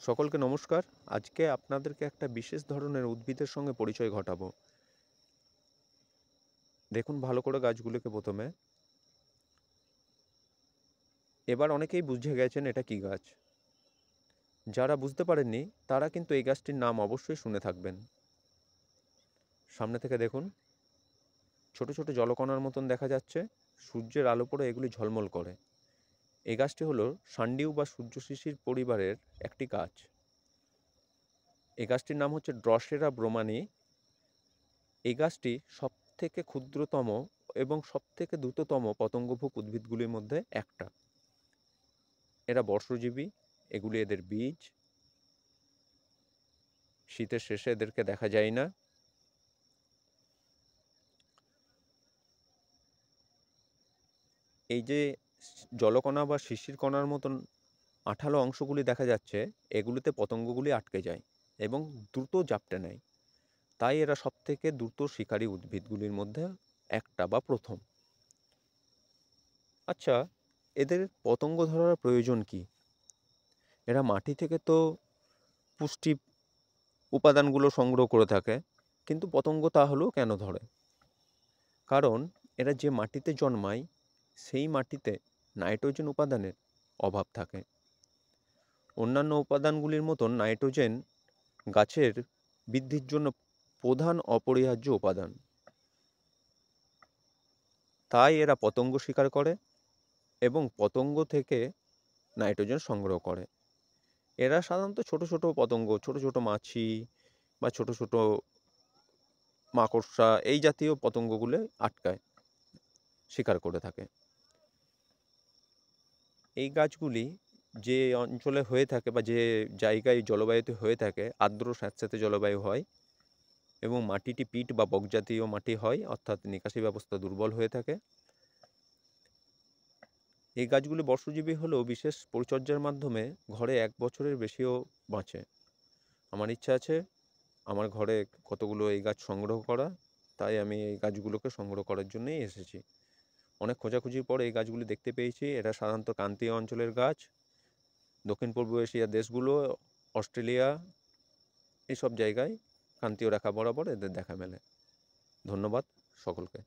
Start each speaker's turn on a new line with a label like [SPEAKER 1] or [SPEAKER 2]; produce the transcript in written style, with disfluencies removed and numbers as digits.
[SPEAKER 1] সকলকে নমস্কার। আজকে আপনাদেরকে একটা বিশেষ ধরনের উদ্ভিদের সঙ্গে পরিচয় ঘটাবো। দেখুন ভালো করে গাছগুলোকে প্রথমে। এবার অনেকেই বুঝে গেছেন এটা কি গাছ। যারা বুঝতে পারেননি তারা কিন্তু এই গাছটির নাম অবশ্যই শুনে থাকবেন। সামনে থেকে দেখুন, ছোট ছোট জলকণার মতন দেখা যাচ্ছে। সূর্যের আলো পড়ে এগুলি ঝলমল করে। এই গাছটি হলো সান্ডিউ বা সূর্যশিশির পরিবারের একটি গাছ। এই গাছটির নাম হচ্ছে ড্রসেরা ব্রোমানি। এই গাছটি সবথেকে ক্ষুদ্রতম এবং সবথেকে দ্রুততম পতঙ্গভুক উদ্ভিদগুলির মধ্যে একটা। এরা বর্ষজীবী। এগুলি এদের বীজ। শীতের শেষে এদেরকে দেখা যায় না। এই যে জলকণা বা শিশির কণার মতন আঠালো অংশগুলি দেখা যাচ্ছে, এগুলিতে পতঙ্গগুলি আটকে যায় এবং দ্রুত জাপটে নেয়। তাই এরা সবথেকে দ্রুত শিকারী উদ্ভিদগুলির মধ্যে একটা বা প্রথম। আচ্ছা, এদের পতঙ্গ ধরার প্রয়োজন কি? এরা মাটি থেকে তো পুষ্টি উপাদানগুলো সংগ্রহ করে থাকে, কিন্তু পতঙ্গ তাহলেও কেন ধরে? কারণ এরা যে মাটিতে জন্মায় সেই মাটিতে নাইট্রোজেন উপাদানের অভাব থাকে। অন্যান্য উপাদানগুলির মতন নাইট্রোজেন গাছের বৃদ্ধির জন্য প্রধান অপরিহার্য উপাদান। তাই এরা পতঙ্গ শিকার করে এবং পতঙ্গ থেকে নাইট্রোজেন সংগ্রহ করে। এরা সাধারণত ছোট ছোট পতঙ্গ, ছোট ছোট মাছি বা ছোট ছোট মাকড়সা এই জাতীয় পতঙ্গগুলো আটকায়, শিকার করে থাকে। এই গাছগুলি যে অঞ্চলে হয়ে থাকে বা যে জায়গায় জলবায়ুতে হয়ে থাকে, আর্দ্র স্যাঁতসেঁতে জলবায়ু হয় এবং মাটিটি পিট বা বকজাতীয় মাটি হয়, অর্থাৎ নিকাশি ব্যবস্থা দুর্বল হয়ে থাকে। এই গাছগুলি বর্ষজীবী হলেও বিশেষ পরিচর্যার মাধ্যমে ঘরে 1 বছরের বেশিও বাঁচে। আমার ইচ্ছা আছে আমার ঘরে কতগুলো এই গাছ সংগ্রহ করা, তাই আমি এই গাছগুলোকে সংগ্রহ করার জন্যই এসেছি। অনেক খোঁজাখুঁজির পর এই গাছগুলি দেখতে পেয়েছি। এরা সাধারণত ক্রান্তীয় অঞ্চলের গাছ। দক্ষিণ পূর্ব এশিয়ার দেশগুলো, অস্ট্রেলিয়া, এইসব জায়গায় ক্রান্তীয় রেখা বরাবর এদের দেখা মেলে। ধন্যবাদ সকলকে।